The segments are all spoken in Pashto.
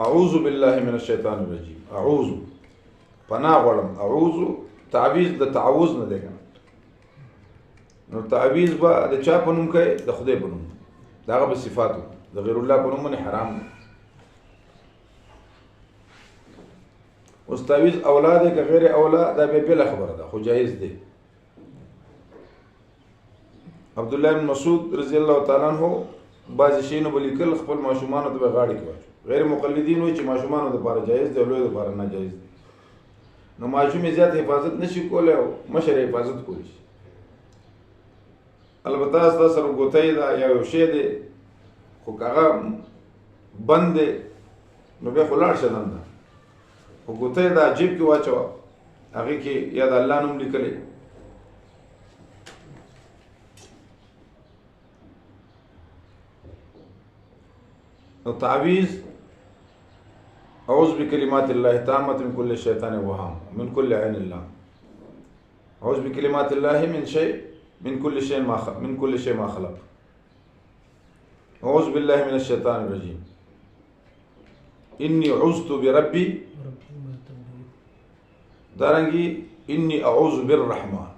اعوذ بالله من الشیطان الرجیم. اعوذ پناه غواړم. اعوذ تعویذ د تعوذ نه دی کنه. نو تعویذ به د چا په نوم کوي؟ د خدای په نوم. دغه به صفاتو د غیر الله په نوم باندې حرام دی. اوس تعویذ اولاد که غیر اولاد دا به بل خبره ده، خو جایز دی. عبد الله بن مسعود رضی الله تعالی عنہ بعض شیانو به لیکل خپل ماشومانو ته به غاړې کې واچو. غیر مقلدین وایي چې ماشومانو دپاره جایز دی او لویو دپاره ناجایز دی. نو ماشوم یې زیات حفاظت نشي کولی او مشر یې حفاظت کولی شي. البته ستا سره ګوتی ده یا یو شی دی خو که هغه بند دی نو بیا خو لاړ شه دنده. خو ګوتی ده جیب کې واچوه، هغې کې یا د الله نوم لیکلی. نو تعویذ اعوذ بکلمات الله التامة من كل شیطان وهام من كل عین الله. اعوذ بکلمات الله من كل شيء ما خلق. اعوذ بالله من الشیطان الرجیم. انی عوذت بربی دارنگی انی اعوذ بالرحمن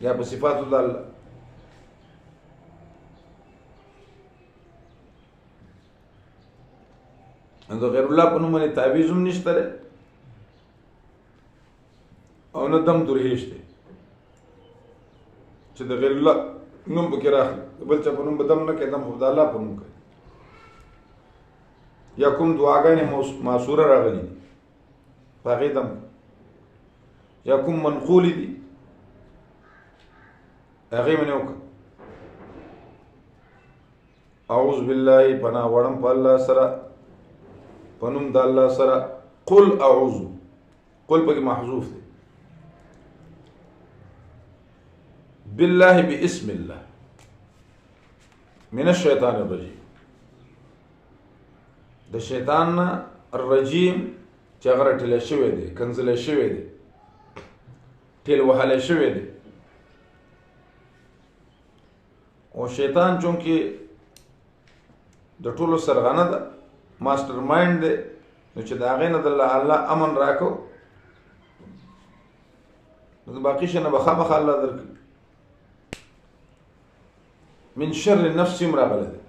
یا په صفات الله. د غیر الله په نوم باندې تعویذ هم نشته دی او نه دم درهیش دی چې د غیر الله نوم پکې راخلي. د بل چا په نوم به دم نه کوي، دم خو د الله په نوم کوي. یا کوم دعاګانې معصوره راغلي دي په هغې دم، یا کوم منقولې دي هغې باندې وکړه. اعوذ بالله پناه غواړم په الله سره، په نوم د الله سره. قل اعوذ، قل پکې محذوف دی. بالله باسم الله من الشیطان الرجیم، د شیطان نه الرجیم چې هغه راټیلی شوی دی، کنځلی شوی دی، ټیل وهلی شوی دی. او شیطان چونکې د ټولو سرغنه ده، ماسټر مایند دی، نو چې د هغې نه د الله امن راکو نو د باقي شی نه به خامخا الله درکړي. من شر النفس هم راغلی دی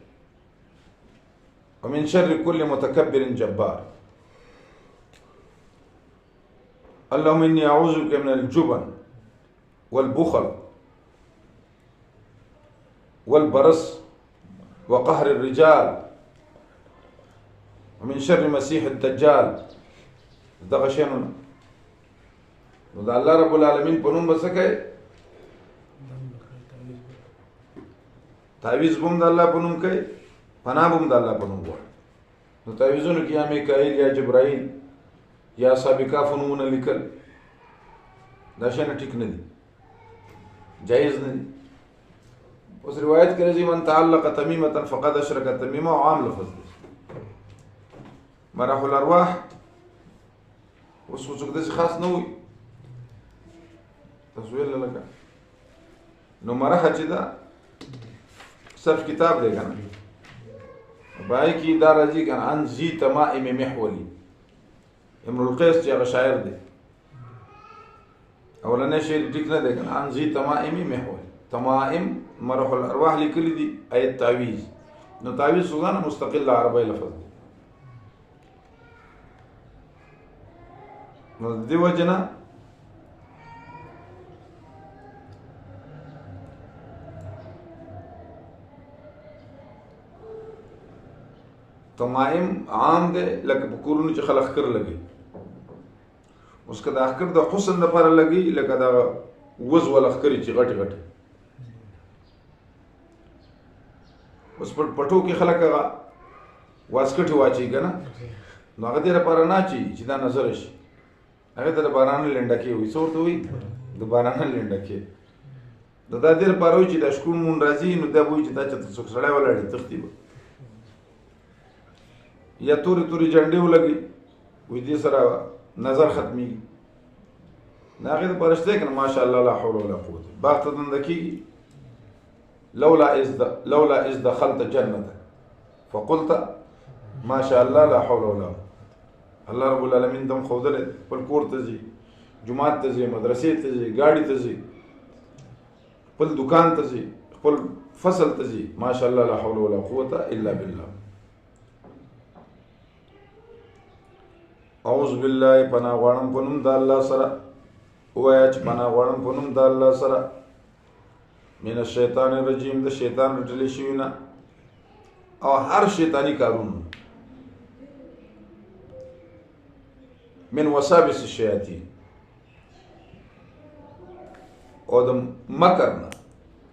ومن شر كل متكبر جبار. اللهم إني أعوذ بك من الجبن والبخل والبرص وقهر الرجال ومن شر مسيح الدجال. دغه شیانونه نو د الله رب العالمین په نوم به څه کوي؟ تعویذ به هم د الله په نوم کوي، پناه به هم د الله په نوم غواړي. نو تعویذونو کې یا میکائیل یا جبرائیل یا اصحاب کهف نومونه لیکل دا شیانه ټیک نه دي، جایز نه دي. اوس روایت کې راځي من تعلق تمیمة فقد اشرک. تمیمه عام لفظ دی. مرح الارواح اوس خو څوک داسې خاص نه وي تاسو ویل لکه نو مرحه چې ده صرف کتاب دی که نه په هغې کې دا راځي که نه عن ذي تمائم محولي. امرؤ القیس چې هغه شاعر دی اولنی شعر ټیک نه دی که نه عن ذي تمائم محولي. تمائم مرح الارواح لیکلي دي آیت تعویذ. نو تعویذ سوګانه مستقل عربی لفظ دی. نو د دې وجه نه تمائم عام دی لکه په کورونو چې خلک ښکر لګي. اوس که دا ښکر د حسن دپاره لګي لکه دا وز والا ښکرې چې غټې غټې. اوس په پټو کې خلک هغه واسکټې واچوي که نه نو هغه دې لپاره نه اچوي چې دا نظر شي. هغې ته د بارانه لنډکې وایي. څه ورته وایي؟ د بارانه لنډکې. د دا دې لپاره وایي چې دا شکون مون راځي نو دا به وایي چې دا چېرته څوک سړی ولاړ تښتي به. یا تورې تورې جنډې ولګي وایي دې سره نظر ختمیږي. د هغې دپاره شته که نه ماشاء الله لا حول ولا قوت. باغ ته دنده کېږي لولا اذ دخلت جنتك فقلت ما شاء الله لا حول ولا قوة. الله رب العالمین دم ښودلی خپل کور ته ځي، جومات ته ځي، مدرسې ته ځي، ګاډي ته ځي، خپل دکان ته ځي، خپل فصل ته ځي. ماشاء الله لا حول ولا قوة الا بالله. اعوذ بالله پناه غواړم په نوم د الله سره. ووایه چې پناه غواړم په نوم د الله سره من الشیطان الرجیم، د شیطان رټلی شوي نه او هر شیطانی کارونو، من وساوس الشیاطین، او د مکر نه،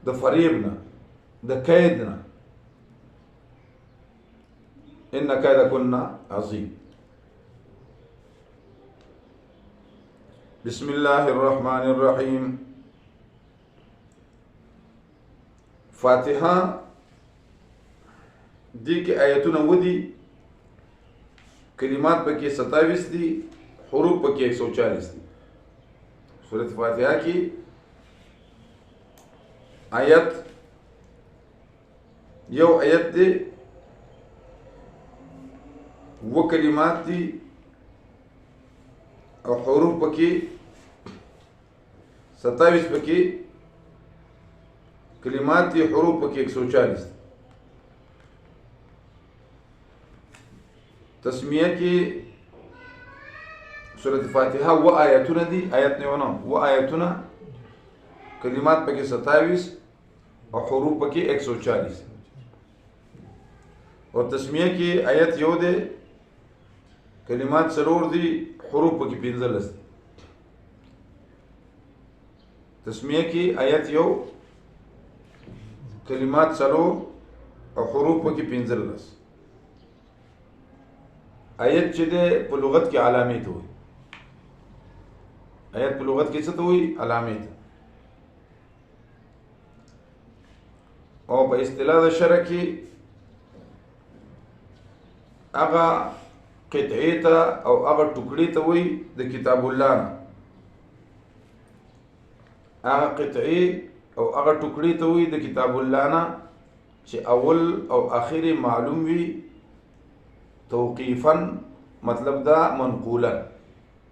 د فریب نه، د کید نه. ان کیدکن عظیم. بسم الله الرحمن الرحیم. فاتحه دی کې آیتونه ودي، کلمات پکې 27 دي، حروف پکې 140 دي. سورۃ فاتحه کې آیت یو آیت دی، و کلمات دي او حروف پکې 27 پکې کلمات دي، حروف پکې 140 دي. تسمیه کې سورۃ فاتحه و آیتونه دي، آیت نه ونه و آیتونه، کلمات پکې 27 او حروف پکې 140. او تسمیه کې آیت یو دی، کلمات ضرور دي، حروف پکې 15 دي. تسمیه کې آیت یو، کلمات ضرور او حروف پکې 15. آیت چې ده په لغت کې علامې ته وایي. آیت په لغت کې څه ته وایي؟ علامې ته. او په اصطلاح د شرع کې هغه قطعې ته او هغه ټوکړې ته وایي د کتاب الله نه. هغه قطعې او هغه ټوکړې ته وایي د کتاب الله نه چې اول او آخر معلوم وي، توقیفا مطلب دا منقولا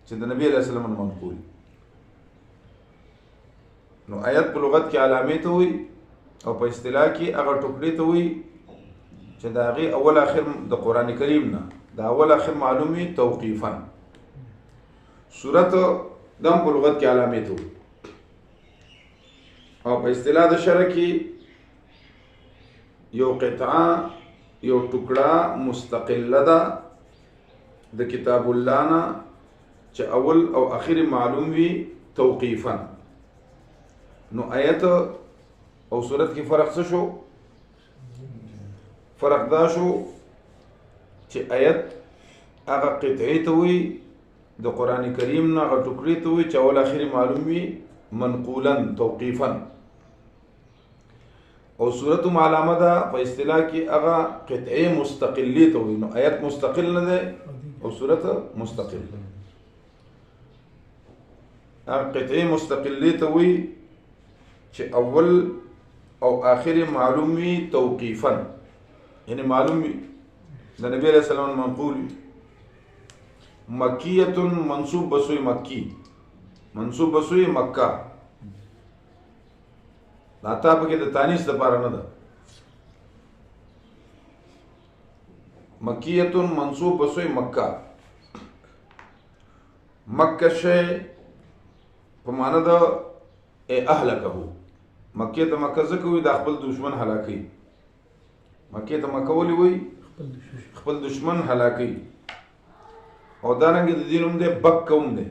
چې د نبی علیہ السلام منقول. نو آیت په لغت کې علامې ته وایي او په اصطلاح کې هغه ټوکړې ته وایي چې د هغې اول آخر د قرآن کریم نه د اول آخر معلوم وي توقیفا. صورت دم په لغت کې علامې ته وایي او په اصطلاح د شرع کې یو قطعه، یو ټوکړه مستقله ده د کتاب الله نه چې اول او آخر معلوم وي توقیفا. نو آیت او صورت کې فرق څه شو؟ فرق دا شو چې آیت هغه قطعې ته وایي د قرآن کریم نه، هغه ټوکړې ته وایي چې اول آخر معلوم وي منقولا توقیفا. او صورت علامه ده په اصطلاح کې هغه قطعه مستقلی ته وایي. نو آیت مستقل نه ده او صورت مستقل. هغه قطعه مستقلی ته وایي چې اول او آخر معلوم وي توقیفا، یعنی معلوم وي د نبی علیہ السلام منقول وي. مکیه منصوب بسوی مکی، منصوب بسوی مکه. دا تا پکې د تانیث لپاره نه ده. مکیه منصوب بسوی مکه. مکه شی په معنا د اهلکه. مکه ته مکه ځکه وي د خپل دشمن هلاکي. مکه ته مکه ولې وایي؟ خپل دشمن هلاکي. او دارنګه د دې نوم دی بکه هم دی،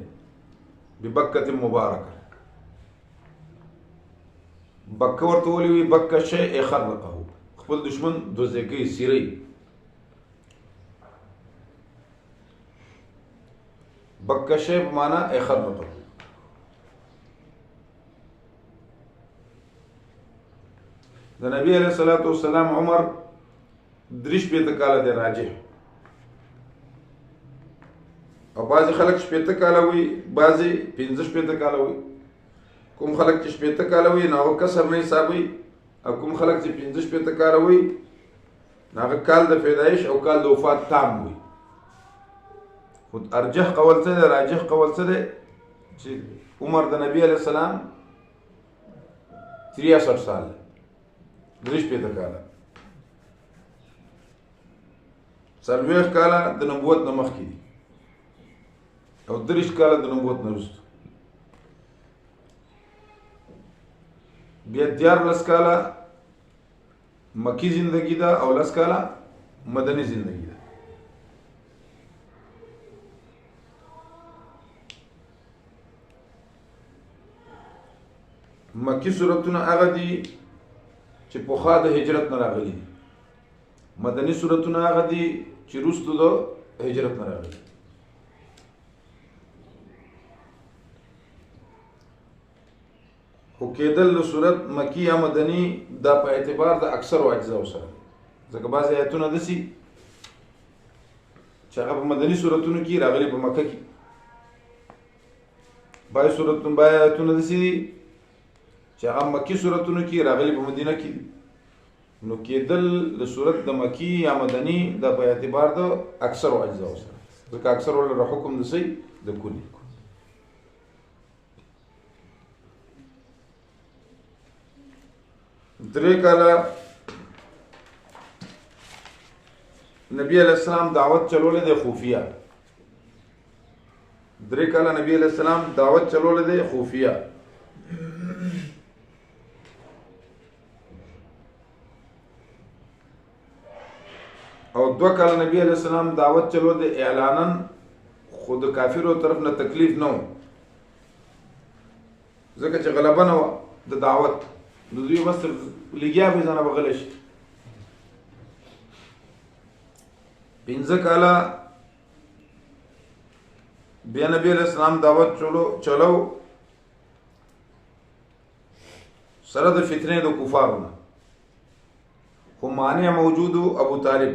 ببکة مبارکه. بکه ورته ولې وایي؟ بکه شیء خرقه، خپل دشمن دوزې کوي، سیري. بکه شیء په معنا خرقه. د نبی علیہ الصلوۃ والسلام عمر 3 کاله دی راجح. او بعضی خلک 6 کاله وي، بعضی 15 کاله وي. کوم خلک چې 6 کاله وي نو هغه کسر نه حسابوي، او کوم خلک چې 15 کاله وي نو هغه کال د پیدایش او کال د وفات تام وي. خود ارجح قول څه دی راجح قول څه دی چې عمر د نبی علیه السلام 63 سال 53 کاله 40 کاله د نبوت نه مخکې دي او 30 کاله د نبوت نه وروسته بیا 14 کاله مکی زندگی ده او 10 کاله مدنی زندگی ده مکی صورتونه هغه دي چې پخوا د هجرت نه راغلي دي مدنی صورتونه هغه دي چې وروسته د هجرت نه راغلي خو کېدل د صورت مکی یا مدنی دا په اعتبار د اکثرو اجزاو سره ځکه بعضې آیتونه داسې چې هغه په مدني صورتونو کې راغلي په مکه کې بعضې آیتونه داسې دي چې هغه مکی صورتونو کې راغلي په مدینه کې دي نو کېدل د صورت د مکی یا مدنی دا په اعتبار د اکثرو اجزاو سره ځکه اکثرو لره حکم د څه د کلي درې کاله نبی علیہ السلام دعوت چلولې ده خفیه درې کاله نبی علیہ السلام دعوت چلولې ده خفیه او 2 کاله نبی علیہ السلام دعوت چلو ده اعلانن خود کافرو طرف نه تکلیف نه ځکه چې غلبه نه د دعوت د دوی بس لګیا به ځنه بغل شي 15 کاله بیا نبی علیہ السلام دعوت چلو سره د فتنې د کفارو خو مانع موجود ابو طالب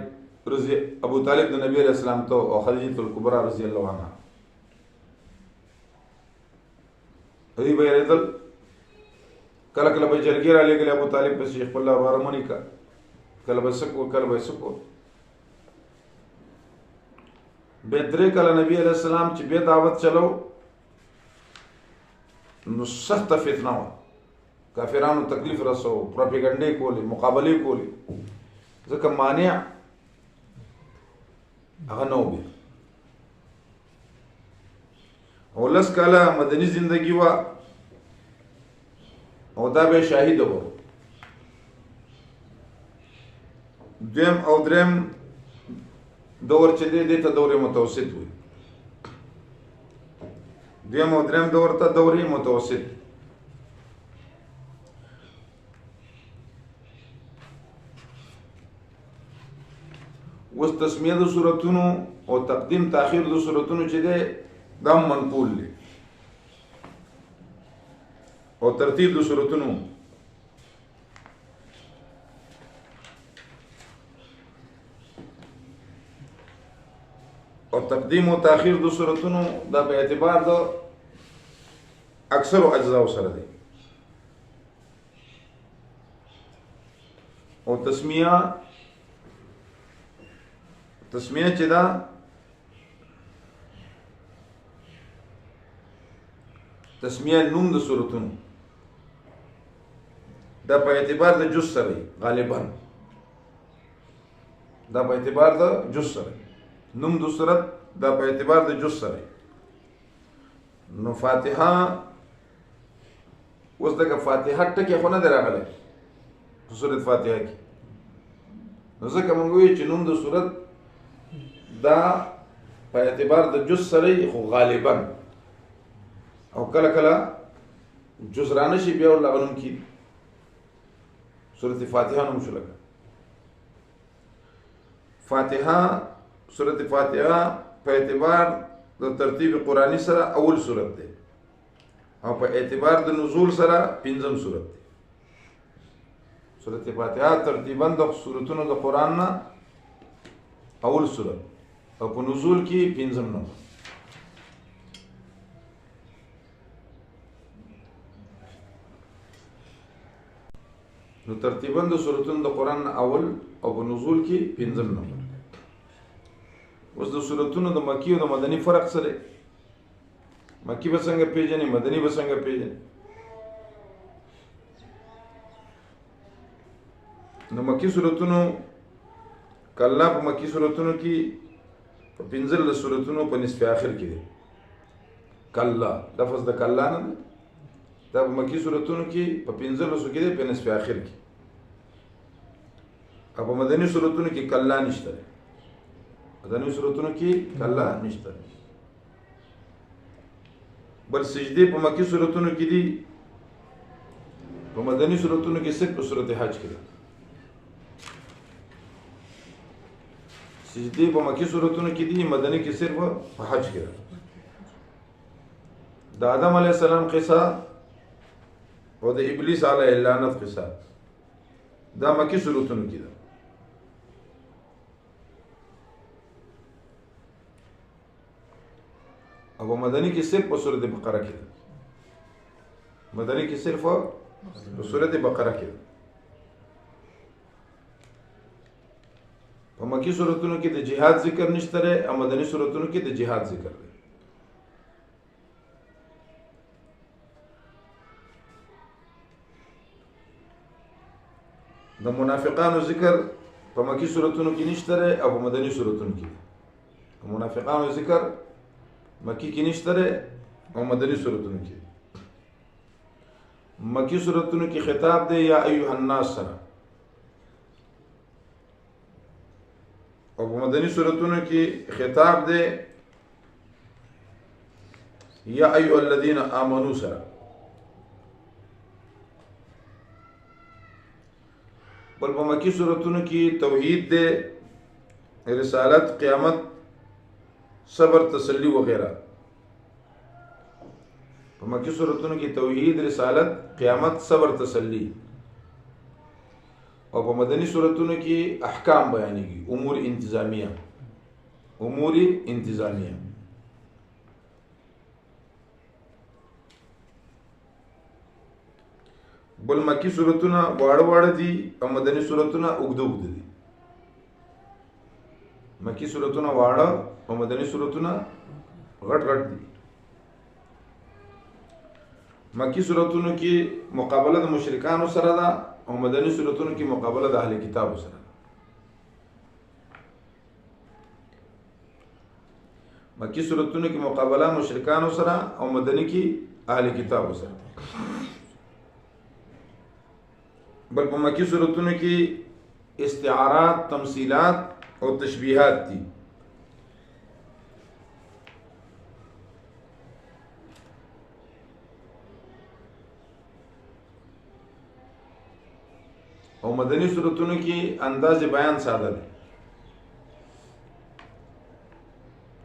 د نبی علیہ السلام ته او خدیجه الکبرى رضی الله عنها دوی به یریدل کله کله به جرګې را لېږلې ابو طالب پسې خپل وراره مونی کا کله به سکو کله به سکو به 3 کاله نبی علیہ السلام چې به دعوت چلو نو سخت فتنه وه کافرانو تکلیف رسو پروپاګاندا کولی مقابله کولی ځکه مانع هغه نو بیا او 10 کاله مدني زندگی وا او دا به شاهد وو دیم او درم دور چې دی ته دور متوسط وي دیم او درم دور ته دوري متوسط وس تسمیه د سورتونو او تقدیم تاخير د سورتونو چې دی دا منقول دی او ترتیب د سورتونو او تقدیم او تاخير د سورتونو دا په اعتبار د اکثر اجزاء سره دی او تسمیه چې دا تسمیه نوم د سورتونو دا په اعتبار د جز سره غالبا دا په اعتبار د جز سره نوم د سورت دا په اعتبار د جز سره نو فاتحه اوس دغه فاتحه ټکي خو نه دراغله په سورت فاتحه کې نو ځکه موږ وی چې نوم د سورت دا په اعتبار د جز سره خو غالبا او کله کله جز رانه شي بیا ولغنم کی سورۃ فاتحه نوم شو لګا فاتحه سورۃ فاتحه په اعتبار د ترتیب قرآنی سره اول سورۃ ده او په اعتبار د نزول سره پنځم سورۃ ده سورۃ فاتحه ترتیبا د سورتونو د قرآن نه اول سورۃ او په نزول کې پنځم نمبر نو ترتیبا د سورتونو د قرآن اول او په نزول کې پنځم نمبر اوس د سورتونو د مکی او د مدني فرق څه دی؟ مکی به څنګه پیژنې، مدني به څنګه پیژنې؟ نو مکی سورتونو کله په مکی سورتونو کې په 15 سورتونو په نصف آخر کې دی. کله لفظ د کله نه دی، دا په مکی سورتونو کې په 15 کې دی په نصف آخر کې. او په مدني سورتونو کې کله نشته دی. مدني سورتونو کې کله نشته دی. بل سجدي په مکی سورتونو کې دي، په مدني سورتونو کې صرف په سورت حج کې ده. سجدي په مکی سورتونو کې دي، مدني کې صرف په حج کې ده. د آدم علیه السلام قصه او د ابلیس علیه اللعنت قصه دا مکی سورتونو کې ده. او مدني کې صرف په سورۃ بقره کې ده. مدني کې صرف په سورۃ بقره کې ده. په مکی سورتونو کې د جهاد ذکر نشته لري، او مدني سورتونو کې د جهاد ذکر دی. د منافقانو ذکر په مکی سورتونو کې نشته لري او په مدني سورتونو کې. د منافقانو ذکر مکی کې نشته لري او مدني سورتونو کې. مکی سورتونو کې خطاب دی یا ایها الناس سره، او په مدني سورتونو کې خطاب دی یا ایها الذین آمنوا سره. بل په مکی سورتونو کې توحید دی، رسالت، قیامت، صبر، تسلی وغیرہ. په مکی سورتونو کې توحید، رسالت، قیامت، صبر، تسلی. او په مدني سورتونو کې احکام بیانېږي، امور انتظامیه. امور انتظامیه. بل مکی سورتونه واړه واړه دي او مدني سورتونه اوږده اوږده دي. مکی سورتونه واړه او مدني سورتونه غټ غټ دي. مکی سورتونو کې مقابله د مشرکانو سره ده او مدني سورتونو کې مقابله د اهل کتابو سره. مکی سورتونو کې مقابله مشرکانو سره او مدني کې اهل کتابو سره. بل په مکی سورتونو کې استعارات، تمثيلات او تشبيهات دي. او مدني سورتونو کې انداز بیان ساده دی.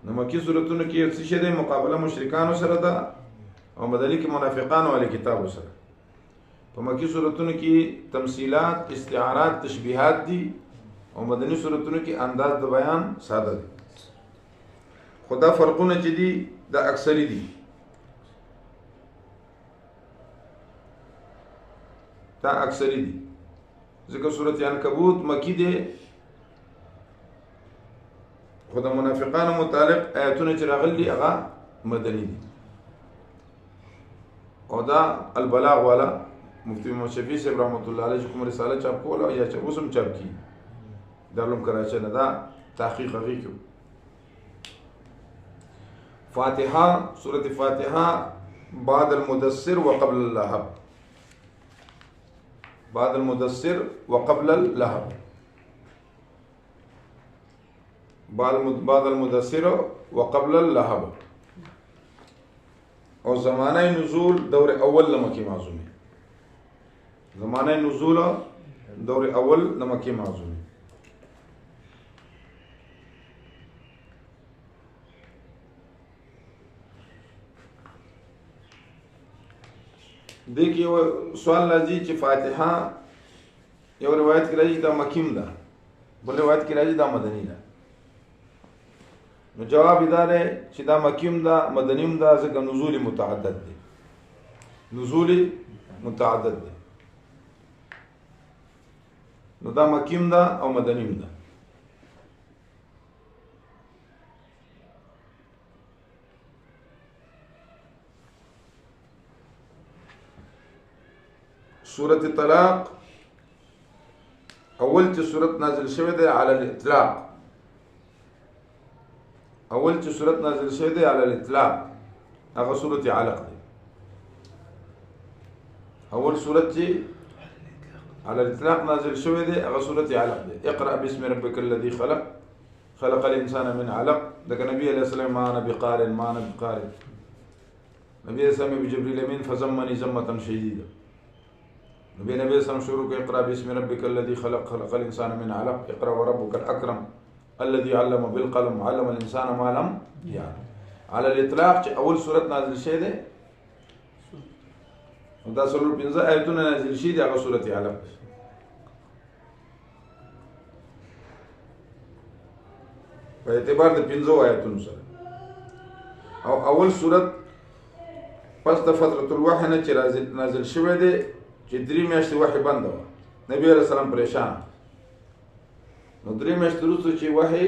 نو مکی سورتونو کې څه شی دی؟ مقابله مشرکانو سره ده او مدني کې منافقانو او اهل کتابو سره. په مکی سورتونو کې تمثيلات، استعارات، تشبيهات دي او مدني سورتونو کې انداز د بیان ساده دی. خدا فرقونه چې دي دا اکثری دي. دا اکثری دي ځکه سورۃ عنکبوت مکی دی، خو د منافقانو متعلق آیاتونه چې راغلي هغه مدني دي. او دا البلاغ والا مفتی محمد شفیع صاحب رحمت الله علیه کوم رساله چاپ کوله یا چې اوس هم چاپ کی دارالعلوم کراچۍ نه، دا تحقیق هغې کې. فاتحه، سورۃ فاتحه بعد المدثر وقبل اللهب. بعد المدثر وقبل اللهب. بعد المدثر وقبل اللهب. او زمانه نزول دور اول لمکی معزومی. زمانه نزول دور اول لمکی معزومی. دیکھیے وہ سوال راځي چې فاتحه یو روایت کې راځي دا مکیم ده، بل روایت کې راځي دا مدني ده. نو جواب دا دی چې دا مکیم ده، مدنیم ده، ځکه نزول متعدد دی. نزول متعدد دی. نو دا مکیم ده او مدنیم ده. سورة طلاق اول چې سورت نازل شوی دی علی الاطلاق، اول چې سورت نازل شوی دی علی الاطلاق هغه سورت علق دی. اول سورت چې على الاطلاق نازل شوی دی هغه سورت علق دی. اقرأ باسم ربك الذي خلق خلق الانسان من علق. دغه نبی علیہ السلام ما انا بقارئ ما انا بقارئ. نبی علیہ السلام بجبريل امین فزمني زمة شديدة. نبی علیہ السلام شروع کو اقرأ باسم ربك الذي خلق خلق الانسان من علق. اقرأ وربك الاكرم الذي علم بالقلم علم الانسان ما لم يعلم. على الاطلاق چې اول سورت نازل شوی دی دا څلور پنځه آیتونه نازل شي دي هغه سورت علق. په اعتبار د پنځو آیتونو سره او اول سورت پس د فترة الوحی نه چې نازل شوی دی چې 3 میاشتې وحی بنده وه، نبی علیه السلام پریشان. نو 3 میاشتې وروسته چې وحی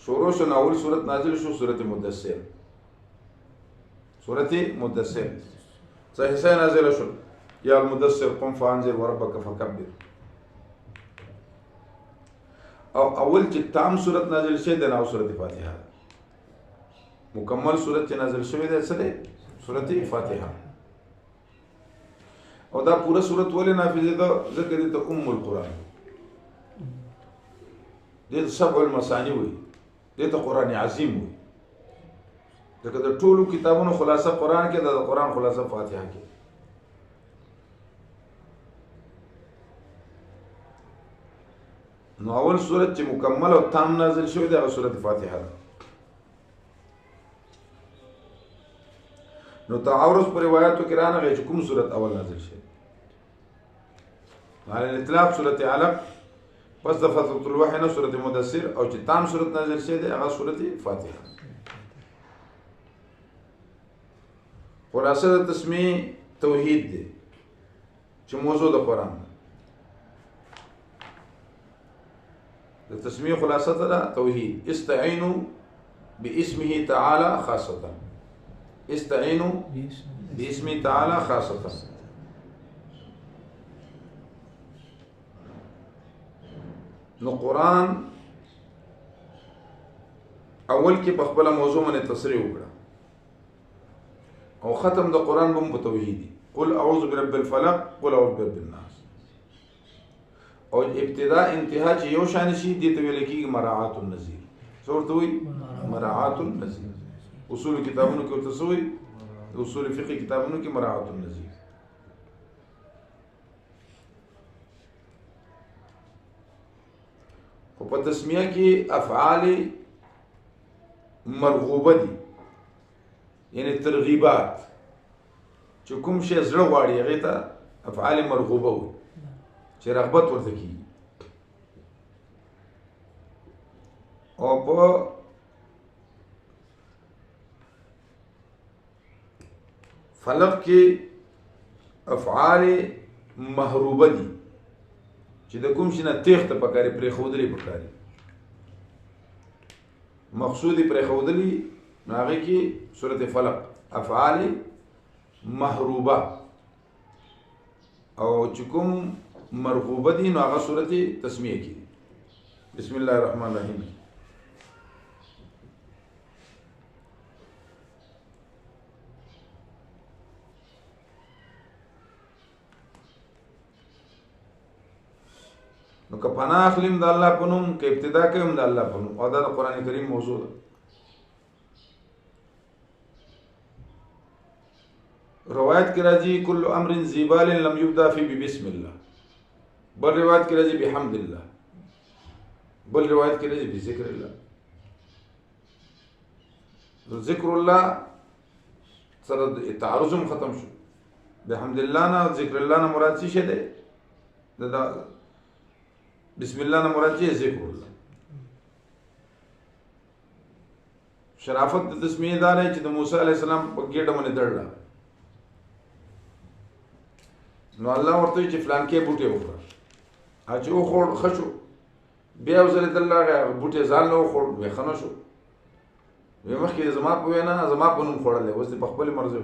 شروع شو نو اول سورت نازل شو سورت مدثر. سورت مدثر صحیح نازل شو یا المدثر قم فانذر وربك فكبر. او اول چې تام سورت نازل شوی دی نو سورت فاتحه مکمل سورت چې نازل شوی دی څه دی؟ سورت فاتحه. او دا پورا سورت ولې نافذه ده؟ ځکه دې ته ام القرآن دې ته سبع المثاني وایي، دې ته قرآن عظیم وایي. ځکه د ټولو کتابونو خلاصه قرآن کې ده، د قرآن خلاصه فاتحه کې. نو اول سورت چې مکمل او تام نازل شوی دی هغه سورت فاتحه ده. نو تعارض پر روایتو کې رانغی چې کوم سورت اول نازل شوی. على الاطلاق سورت علق، پس د فترة الوحی نه سورت مدثر، او چې تام سورت نازل شوی دی هغه سورت فاتحه. خلاصه د تسمیه توحید دی چې موضوع د قرآن د تسمیه خلاصه ده توحید. استعینوا باسمه تعالی خاصه، استعینوا باسمه تعالی خاصه. نو قرآن اول کې په خپل موضوع باندې تصریح وکړه او ختم د قرآن بم په توحیدی. قل اعوذ برب الفلق قل اعوذ برب الناس. او ابتدا انتها چې یو شان شي دي ته ویل کېږي مراعات النظیر. څه ورته وایي؟ مراعات النظیر. اصول کتابونو کې ورته څه وایي؟ اصول فقه کتابونو کې مراعات النظیر. خو په تسمیه کې افعال مرغوبه دي، یعنی ترغیبات چې کوم شی زړه غواړي هغې ته افعال مرغوبه وي چې رغبت ورته کېږي. او په فلق کې افعال محروبه دي چې د کوم شي نه تیښته پکاري، پرېښودلې پکاري، مقصودي پرېښودلې. نو هغې کې سورت فلق افعال محروبه، او چې کوم مرغوبه دي نو هغه سورت تسمیه کې. بسم الله الرحمن الرحیم. نو که پناه اخلیم د الله په نوم، که ابتدا کوم د الله په نوم، او دا د قرآن کریم موضوع ده. روایت کې راځي کل امر ذی بال لم یبدا فی بسم الله، بل روایت کې راځي بحمد الله، بل روایت کې راځي بذکر الله. ذکر الله سره تعارض ختم شو. بحمد الله نه ذکر الله نه مراد څه دی؟ دا بسم الله نه مراد څه ذکر الله. شرافت د تسمیه دار چې د موسی علیه السلام په ګېډه باندې دړله، نو الله ورته چې فلان کې بوټي وخوره، چې وخوړ ښه شو. بیا یو ځل دله بوټي ځان نه وخوړ، بیا ښه نه شو. وی مخکې زما په وینا زما په نوم خوړلی، اوس دې په خپلې مرضۍ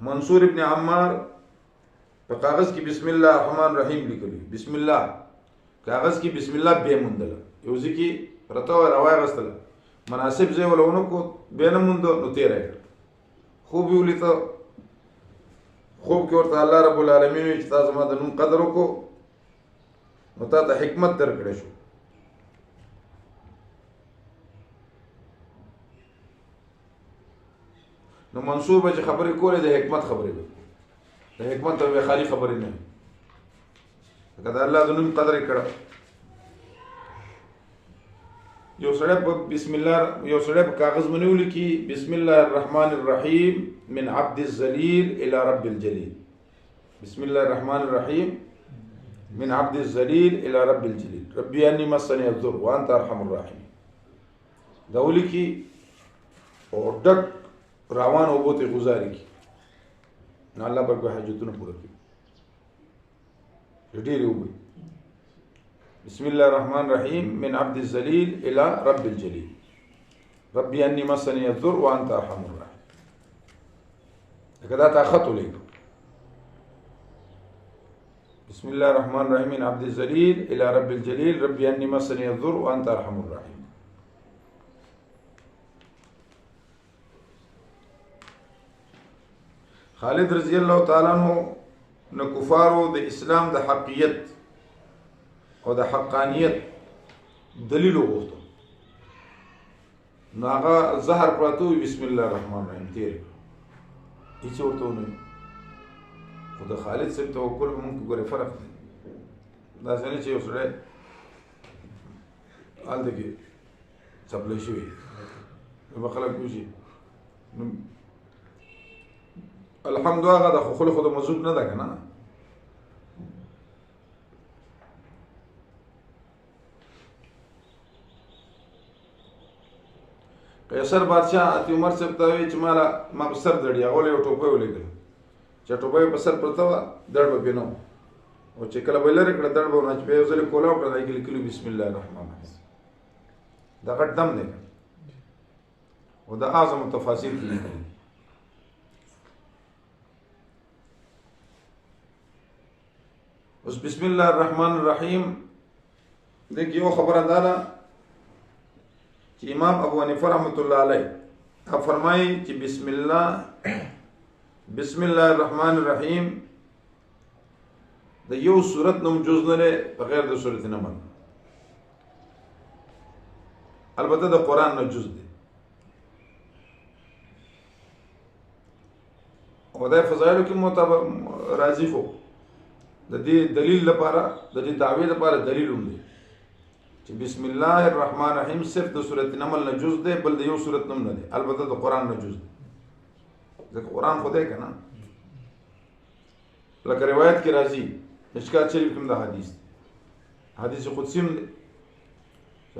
منصور ابن عمار په کاغذ کې بسم الله الرحمن الرحیم لیکلی، بسم الله کاغذ کې بسم الله به مندل یو ځکه پرته راوای غستله مناسب ځای ولونه کو به نه مند نو تیرې خوب یو لیته خوب کې ورته الله رب العالمین چې تاسو ما د نوم قدر وکړو نو تاسو حکمت درکړې شو. نو منصور به خبرې کولې د حکمت خبرې وي، د حکمت او خالی خبرې نه، کله الله د نوم قدر کړه. یو سړی په بسم الله یو سړی په کاغذ باندې ولیکي بسم الله الرحمن الرحیم من عبد الذلیل الى رب الجلیل، بسم الله الرحمن الرحیم من عبد الذلیل الى رب الجلیل، ربي انی مسنی الضر وانت ارحم الراحمین. دا ولیکي او ډک روان او بوته گزاري کی نه الله پر کوئی حاجتونه پوره کړي ډېر وي. بسم الله الرحمن الرحیم من عبد الذلیل الى رب الجلیل، ربي انی مسنی الضر وانت ارحم الراحمین. کدا طاقت ولیکو بسم الله الرحمن الرحیم من عبد الذلیل الى رب الجلیل، ربي انی مسنی الضر وانت ارحم الراحمین. خالد رضی الله تعالی عنہ نو کفارو د اسلام د حقیقت او د حقانیت دلیل وغوښتو، نو هغه زهر پراتو بسم الله الرحمن الرحیم تیر هیڅ ورته نه. خو د خالد صاحب توکل مونږ ګورې فرق دی، دا څنګه چې اوسره حال دغه څپلې شوی نو خلک کوشي الحمدلله هغه د خو خود مزوب نه ده کنه. قیصر بادشاہ اتی عمر صاحب ته وی چې مالا ما په سر دړي هغه یو ټوپه ولګل چې ټوپه په سر پرته و دړ به بینو او چې کله ویلره کړه دړ به نه چې په ځل کولاو کړه دای کلی بسم الله الرحمن الرحیم دا قدم نه او دا اعظم تفاصیل کې اوس بسم الله الرحمن الرحیم دغه یو خبره ده چې امام ابو حنیفه رحمۃ اللہ علیہ فرمایي چې بسم الله الرحمن الرحیم د یو سورت نوم جز نه بغیر د سورت نمل، البته د قرآن نه جز دی او د فضایلو کې مطابق راضی خو د دې دلیل لپاره د دې دعوی لپاره دلیل هم دی چې بسم الله الرحمن الرحیم صرف د سورۃ نمل نه جز دی، بل د یو سورۃ نوم نه دی، البته د قرآن نه جز دی ځکه قرآن خدای کنه. لکه روایت کې راځي مشکات شریف کې دا حدیث قدسی دی،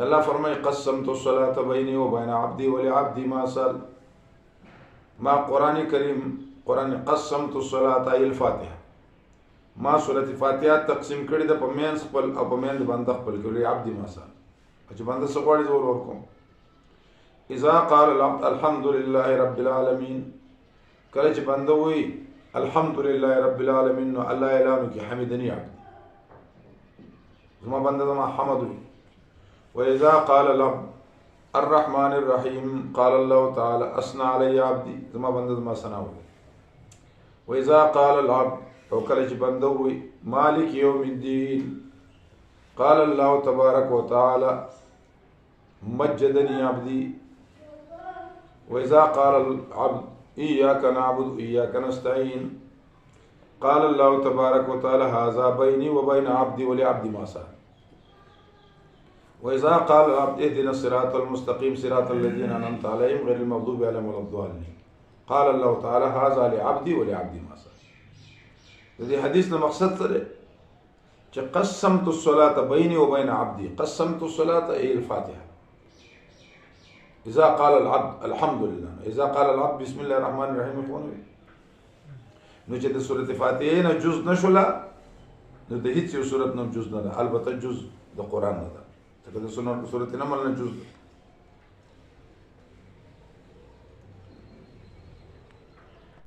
الله فرمایي قسمت الصلاة بیني وبین عبدي ولعبدي ما سأل. ما قرآن کریم قرآن قسمت الصلاة ای الفاتحه ما سورۃ فاتحه تقسیم کړی د پمینس خپل او پمین د بنده خپل کړی عبد ما سال چې بنده سغواړي زور ورکوم. اذا قال العبد الحمد لله رب العالمین، کله چې بنده وي الحمد لله رب العالمین نو الله اعلان کی حمدنی عبد زما بنده زما حمد وي. واذا قال العبد الرحمن الرحیم قال الله تعالی اثنى علی عبدی زما بنده زما ثنا وي. واذا قال العبد او کله چې بنده وي مالک یوم الدین قال الله تبارک وتعالى مجدني عبدي. واذا قال العبد اياك نعبد واياك نستعين قال الله تبارك وتعالى هذا بيني وبين عبدي ولعبدي ما سأل. واذا قال العبد اهدنا الصراط المستقيم صراط الذين انعمت عليهم غير المغضوب عليهم ولا الضالين قال الله تعالى هذا لعبدي ولعبدي ما سأل. د دې حدیث نو مقصد څه دی چې قسمت الصلاة بيني وبين عبدي، قسمت الصلاة ای الفاتحه. اذا قال العبد الحمد لله، اذا قال العبد بسم الله الرحمن الرحیم نو چې د سورۃ فاتحه نه جز نشوله نو د هیڅ یو سورۃ نه جز نه ده، البته جز د قرآن نه ده ځکه د سورۃ نمل نه جز ده.